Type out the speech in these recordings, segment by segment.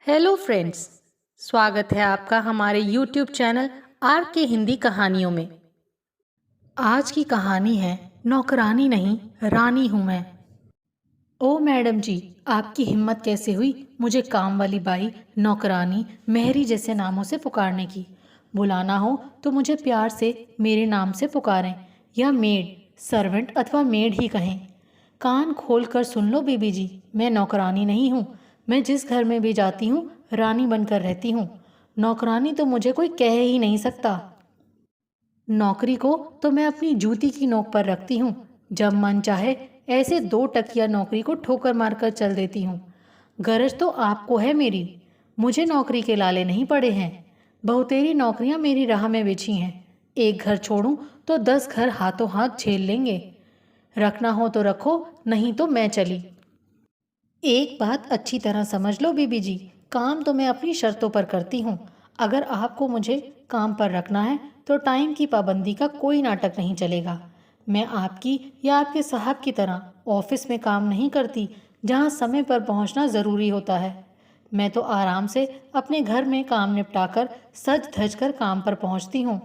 Hello friends. स्वागत है आपका हमारे यूट्यूब चैनल आर के हिंदी कहानियों में। आज की कहानी है नौकरानी नहीं रानी हूँ मैं। ओ मैडम जी, आपकी हिम्मत कैसे हुई मुझे काम वाली बाई, नौकरानी, मेहरी जैसे नामों से पुकारने की। बुलाना हो तो मुझे प्यार से मेरे नाम से पुकारें या मेड, सर्वेंट अथवा मेड ही कहें। कान खोल कर सुन लो बीबी जी, मैं नौकरानी नहीं हूँ। मैं जिस घर में भी जाती हूँ रानी बनकर रहती हूँ। नौकरानी तो मुझे कोई कह ही नहीं सकता। नौकरी को तो मैं अपनी जूती की नोक पर रखती हूँ। जब मन चाहे ऐसे 2 टकिया नौकरी को ठोकर मारकर चल देती हूँ। गरज तो आपको है मेरी, मुझे नौकरी के लाले नहीं पड़े हैं। बहुतेरी नौकरियां मेरी राह में बिछी हैं। एक घर छोड़ूं तो 10 घर हाथों हाथ झेल लेंगे। रखना हो तो रखो, नहीं तो मैं चली। एक बात अच्छी तरह समझ लो बीबी जी, काम तो मैं अपनी शर्तों पर करती हूँ। अगर आपको मुझे काम पर रखना है तो टाइम की पाबंदी का कोई नाटक नहीं चलेगा। मैं आपकी या आपके साहब की तरह ऑफिस में काम नहीं करती जहाँ समय पर पहुँचना ज़रूरी होता है। मैं तो आराम से अपने घर में काम निपटाकर सज धज कर काम पर पहुँचती हूँ।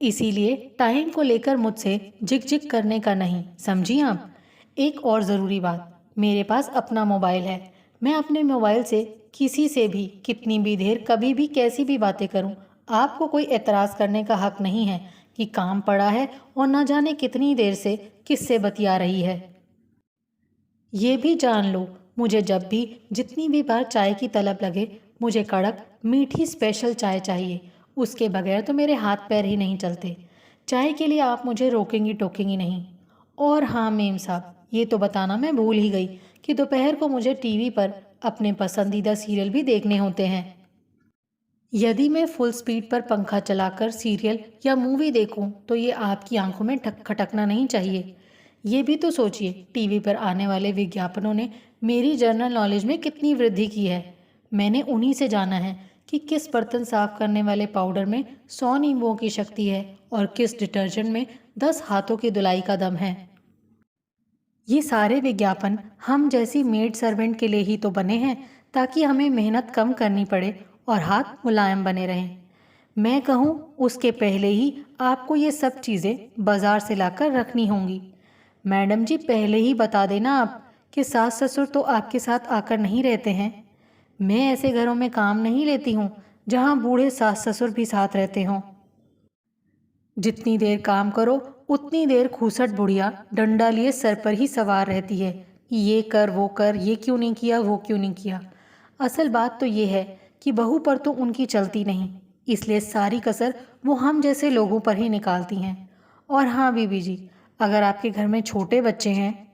इसीलिए टाइम को लेकर मुझसे जिग जिग करने का नहीं, समझी आप। एक और ज़रूरी बात, मेरे पास अपना मोबाइल है। मैं अपने मोबाइल से किसी से भी कितनी भी देर कभी भी कैसी भी बातें करूं। आपको कोई एतराज़ करने का हक नहीं है कि काम पड़ा है और न जाने कितनी देर से किससे बतिया रही है। ये भी जान लो, मुझे जब भी जितनी भी बार चाय की तलब लगे, मुझे कड़क मीठी स्पेशल चाय चाहिए। उसके बगैर तो मेरे हाथ पैर ही नहीं चलते। चाय के लिए आप मुझे रोकेंगी टोकेंगी नहीं। और हाँ मेम साहब, ये तो बताना मैं भूल ही गई कि दोपहर को मुझे टीवी पर अपने पसंदीदा सीरियल भी देखने होते हैं। यदि मैं फुल स्पीड पर पंखा चलाकर सीरियल या मूवी देखूं तो ये आपकी आंखों में खटकना नहीं चाहिए। ये भी तो सोचिए, टीवी पर आने वाले विज्ञापनों ने मेरी जनरल नॉलेज में कितनी वृद्धि की है। मैंने उन्हीं से जाना है कि किस बर्तन साफ करने वाले पाउडर में 100 नींबुओं की शक्ति है और किस डिटर्जेंट में 10 हाथों की धुलाई का दम है। ये सारे विज्ञापन हम जैसी मेड सर्वेंट के लिए ही तो बने हैं, ताकि हमें मेहनत कम करनी पड़े और हाथ मुलायम बने रहें। मैं कहूँ उसके पहले ही आपको ये सब चीज़ें बाजार से लाकर रखनी होंगी। मैडम जी, पहले ही बता देना आप कि सास ससुर तो आपके साथ आकर नहीं रहते हैं। मैं ऐसे घरों में काम नहीं लेती हूँ जहाँ बूढ़े सास ससुर भी साथ रहते हों। जितनी देर काम करो उतनी देर खूसट बुढ़िया डंडा लिए सर पर ही सवार रहती है कि ये कर वो कर, ये क्यों नहीं किया वो क्यों नहीं किया। असल बात तो ये है कि बहू पर तो उनकी चलती नहीं, इसलिए सारी कसर वो हम जैसे लोगों पर ही निकालती हैं। और हाँ बीबी जी, अगर आपके घर में छोटे बच्चे हैं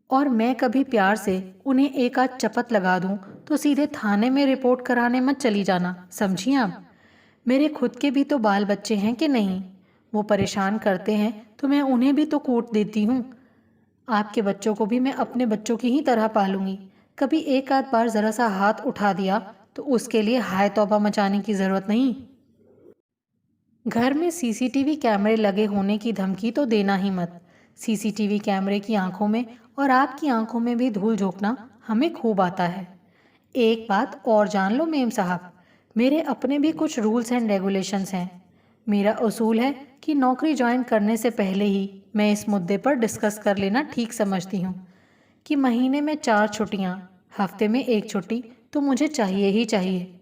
और मैं कभी प्यार से उन्हें एक आध चपत लगा दूं तो सीधे थाने में रिपोर्ट कराने मत चली जाना, समझी आप। मेरे खुद के भी तो बाल बच्चे हैं कि नहीं। वो परेशान करते हैं तो मैं उन्हें भी तो कूट देती हूँ। आपके बच्चों को भी मैं अपने बच्चों की ही तरह पालूंगी। कभी एक आध बार ज़रा सा हाथ उठा दिया तो उसके लिए हाय तौबा मचाने की ज़रूरत नहीं। घर में सीसीटीवी कैमरे लगे होने की धमकी तो देना ही मत। सीसीटीवी कैमरे की आंखों में और आपकी आंखों में भी धूल झोंकना हमें खूब आता है। एक बात और जान लो मेम साहब, मेरे अपने भी कुछ रूल्स एंड रेगुलेशंस हैं। मेरा उसूल है कि नौकरी ज्वाइन करने से पहले ही मैं इस मुद्दे पर डिस्कस कर लेना ठीक समझती हूँ कि महीने में 4 छुट्टियाँ, हफ्ते में 1 छुट्टी तो मुझे चाहिए ही चाहिए।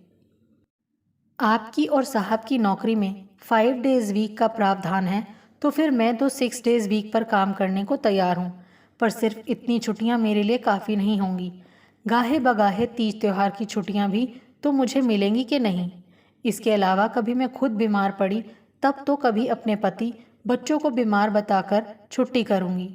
आपकी और साहब की नौकरी में 5 डेज वीक का प्रावधान है, तो फिर मैं तो 6 डेज वीक पर काम करने को तैयार हूँ। पर सिर्फ इतनी छुट्टियाँ मेरे लिए काफ़ी नहीं होंगी। गाहे बगाहे तीज त्योहार की छुट्टियाँ भी तो मुझे मिलेंगी कि नहीं। इसके अलावा कभी मैं खुद बीमार पड़ी तब तो कभी अपने पति बच्चों को बीमार बताकर छुट्टी करूँगी।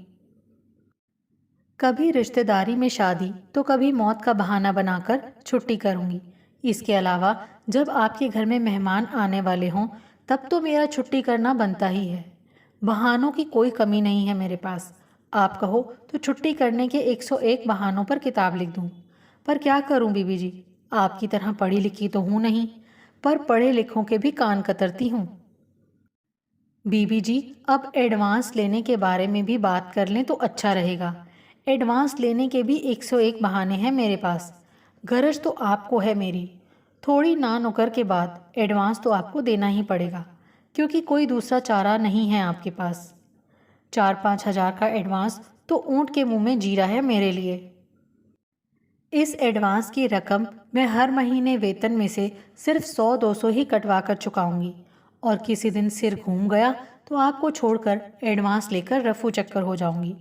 कभी रिश्तेदारी में शादी तो कभी मौत का बहाना बनाकर छुट्टी करूंगी। इसके अलावा जब आपके घर में मेहमान आने वाले हों तब तो मेरा छुट्टी करना बनता ही है। बहानों की कोई कमी नहीं है मेरे पास। आप कहो तो छुट्टी करने के 101 बहानों पर किताब लिख दूं। पर क्या करूं बीबी जी, आपकी तरह पढ़ी लिखी तो हूं नहीं, पर पढ़े लिखों के भी कान कतरती हूँ। बीबी जी, अब एडवांस लेने के बारे में भी बात कर लें तो अच्छा रहेगा। एडवांस लेने के भी 101 बहाने हैं मेरे पास। गरज तो आपको है मेरी। थोड़ी ना नुकर के बाद एडवांस तो आपको देना ही पड़ेगा, क्योंकि कोई दूसरा चारा नहीं है आपके पास। 4-5 हज़ार का एडवांस तो ऊँट के मुंह में जीरा है मेरे लिए। इस एडवांस की रकम मैं हर महीने वेतन में से सिर्फ 100-200 ही कटवा कर चुकाऊंगी, और किसी दिन सिर घूम गया तो आपको छोड़कर एडवांस लेकर रफू चक्कर हो जाऊंगी।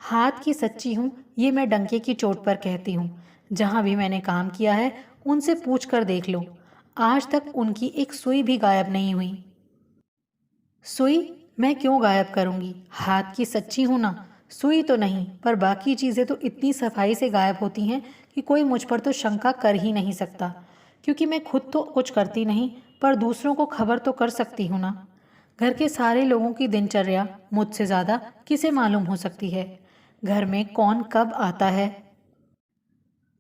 हाथ की सच्ची हूँ, ये मैं डंके की चोट पर कहती हूँ। जहाँ भी मैंने काम किया है उनसे पूछ कर देख लो, आज तक उनकी एक सुई भी गायब नहीं हुई। सुई मैं क्यों गायब करूंगी? हाथ की सच्ची हूं ना। सुई तो नहीं, पर बाकी चीज़ें तो इतनी सफाई से गायब होती हैं कि कोई मुझ पर तो शंका कर ही नहीं सकता, क्योंकि मैं खुद तो कुछ करती नहीं, पर दूसरों को खबर तो कर सकती हूँ ना। घर के सारे लोगों की दिनचर्या मुझसे ज़्यादा किसे मालूम हो सकती है? घर में कौन कब आता है,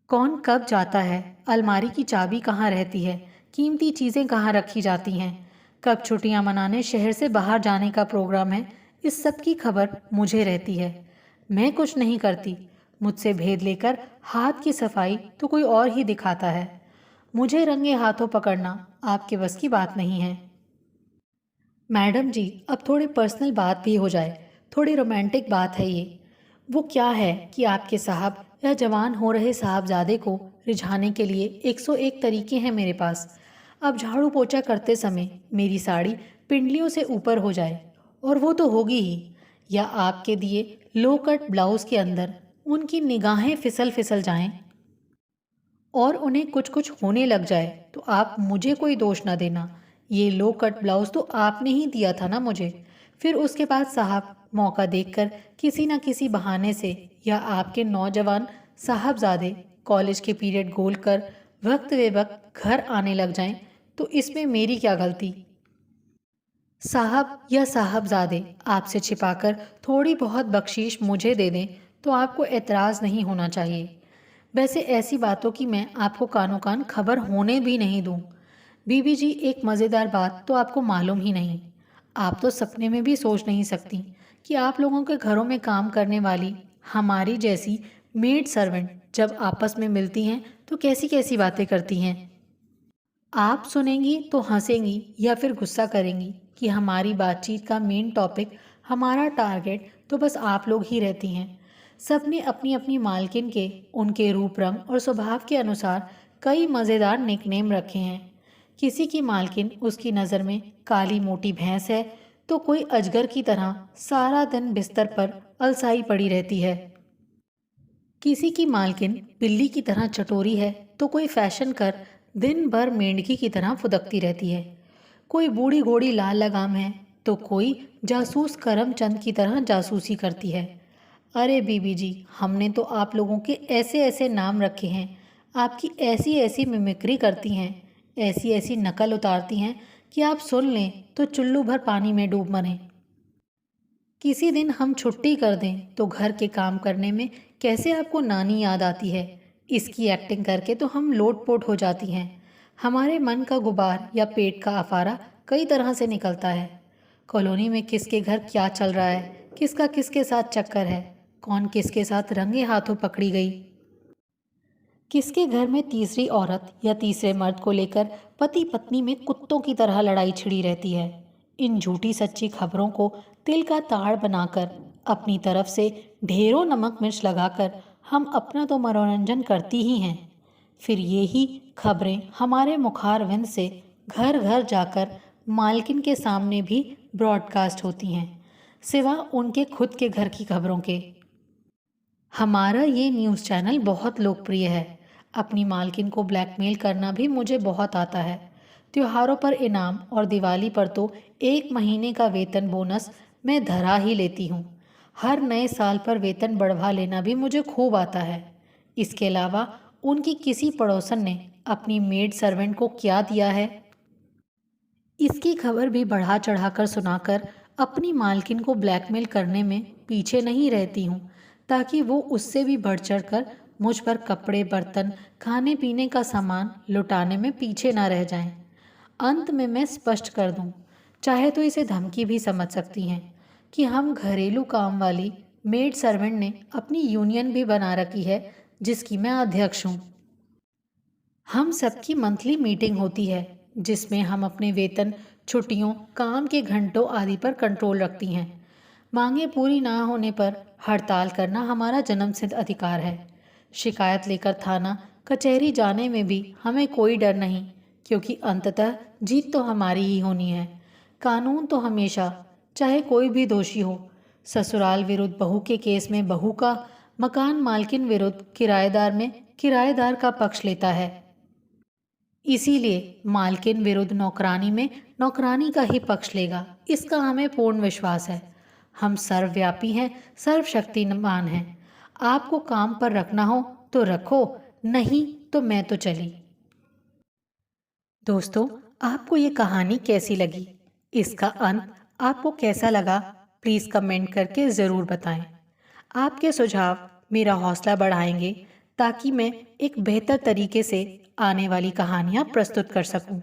कौन कब जाता है, अलमारी की चाबी कहाँ रहती है, कीमती चीज़ें कहाँ रखी जाती हैं, कब छुट्टियां मनाने शहर से बाहर जाने का प्रोग्राम है, इस सब की खबर मुझे रहती है। मैं कुछ नहीं करती। मुझसे भेद लेकर हाथ की सफाई तो कोई और ही दिखाता है। मुझे रंगे हाथों पकड़ना आपके बस की बात नहीं है। मैडम जी, अब थोड़ी पर्सनल बात भी हो जाए। थोड़ी रोमांटिक बात है ये। वो क्या है कि आपके साहब या जवान हो रहे साहबजादे को रिझाने के लिए 101 तरीके हैं मेरे पास। अब झाड़ू पोछा करते समय मेरी साड़ी पिंडलियों से ऊपर हो जाए, और वो तो होगी ही, या आपके दिए लो कट ब्लाउज के अंदर उनकी निगाहें फिसल फिसल जाएं और उन्हें कुछ कुछ होने लग जाए, तो आप मुझे कोई दोष ना देना। ये लो कट ब्लाउज तो आपने ही दिया था ना मुझे। फिर उसके बाद साहब मौका देखकर किसी न किसी बहाने से, या आपके नौजवान साहबजादे कॉलेज के पीरियड गोल कर वक्त वे वक्त घर आने लग जाएं, तो इसमें मेरी क्या गलती? साहब या साहबजादे आपसे छिपाकर थोड़ी बहुत बख्शीश मुझे दे दें तो आपको एतराज़ नहीं होना चाहिए। वैसे ऐसी बातों की मैं आपको कानो कान खबर होने भी नहीं दूं। बीबी जी, एक मज़ेदार बात तो आपको मालूम ही नहीं। आप तो सपने में भी सोच नहीं सकती कि आप लोगों के घरों में काम करने वाली हमारी जैसी मेड सर्वेंट जब आपस में मिलती हैं तो कैसी कैसी बातें करती हैं। आप सुनेंगी तो हंसेंगी या फिर गुस्सा करेंगी कि हमारी बातचीत का मेन टॉपिक, हमारा टारगेट तो बस आप लोग ही रहती हैं। सबने अपनी अपनी मालकिन के उनके रूप रंग और स्वभाव के अनुसार कई मज़ेदार निकनेम रखे हैं। किसी की मालकिन उसकी नज़र में काली मोटी भैंस है, तो कोई अजगर की तरह सारा दिन बिस्तर पर अलसाई पड़ी रहती है। किसी की मालकिन बिल्ली की तरह चटोरी है, तो कोई फैशन कर दिन भर मेंढकी की तरह फुदकती रहती है। कोई बूढ़ी घोड़ी लाल लगाम है, तो कोई जासूस करमचंद की तरह जासूसी करती है। अरे बीबी जी, हमने तो आप लोगों के ऐसे ऐसे नाम रखे हैं, आपकी ऐसी ऐसी मिमिक्री करती हैं, ऐसी ऐसी नकल उतारती हैं कि आप सुन लें तो चुल्लू भर पानी में डूब मरें। किसी दिन हम छुट्टी कर दें तो घर के काम करने में कैसे आपको नानी याद आती है, इसकी एक्टिंग करके तो हम लोटपोट हो जाती हैं। हमारे मन का गुबार या पेट का अफारा कई तरह से निकलता है। कॉलोनी में किसके घर क्या चल रहा है, किसका किसके साथ चक्कर है, कौन किसके साथ रंगे हाथों पकड़ी गई, किसके घर में तीसरी औरत या तीसरे मर्द को लेकर पति पत्नी में कुत्तों की तरह लड़ाई छिड़ी रहती है। इन झूठी सच्ची खबरों को तिल का ताड़ बनाकर अपनी तरफ से ढेरों नमक मिर्च लगाकर हम अपना तो मनोरंजन करती ही हैं। फिर ये ही खबरें हमारे मुखारविंद से घर घर जाकर मालकिन के सामने भी ब्रॉडकास्ट होती हैं, सिवा उनके खुद के घर की खबरों के। हमारा ये न्यूज़ चैनल बहुत लोकप्रिय है। अपनी मालकिन को ब्लैकमेल करना भी मुझे बहुत आता है। त्योहारों पर इनाम और दिवाली पर तो 1 महीने का वेतन बोनस मैं धरा ही लेती हूँ। हर नए साल पर वेतन बढ़वा लेना भी मुझे खूब आता है। इसके अलावा उनकी किसी पड़ोसन ने अपनी मेड सर्वेंट को क्या दिया है, इसकी खबर भी बढ़ा चढ़ाकर सुनाकर अपनी मालकिन को ब्लैकमेल करने में पीछे नहीं रहती हूँ, ताकि वो उससे भी बढ़ चढ़कर मुझ पर कपड़े बर्तन खाने पीने का सामान लुटाने में पीछे ना रह जाएं। अंत में मैं स्पष्ट कर दूं, चाहे तो इसे धमकी भी समझ सकती हैं, कि हम घरेलू काम वाली मेड सर्वेंट ने अपनी यूनियन भी बना रखी है, जिसकी मैं अध्यक्ष हूँ। हम सबकी मंथली मीटिंग होती है जिसमें हम अपने वेतन, छुट्टियों, काम के घंटों आदि पर कंट्रोल रखती हैं। मांगे पूरी ना होने पर हड़ताल करना हमारा जन्मसिद्ध अधिकार है। शिकायत लेकर थाना, कचहरी जाने में भी हमें कोई डर नहीं, क्योंकि अंततः जीत तो हमारी ही होनी है। कानून तो हमेशा, चाहे कोई भी दोषी हो, ससुराल विरुद्ध बहू के केस में बहू का, मकान मालकिन विरुद्ध किराएदार में किराएदार का पक्ष लेता है। इसीलिए मालकिन विरुद्ध नौकरानी में नौकरानी का ही पक्ष लेगा, इसका हमें पूर्ण विश्वास है। हम सर्वव्यापी हैं, सर्वशक्तिमान हैं। आपको काम पर रखना हो तो रखो, नहीं तो मैं तो चली। दोस्तों, आपको ये कहानी कैसी लगी? इसका अंत आपको कैसा लगा? प्लीज़ कमेंट करके ज़रूर बताएं। आपके सुझाव मेरा हौसला बढ़ाएंगे ताकि मैं एक बेहतर तरीके से आने वाली कहानियाँ प्रस्तुत कर सकूं।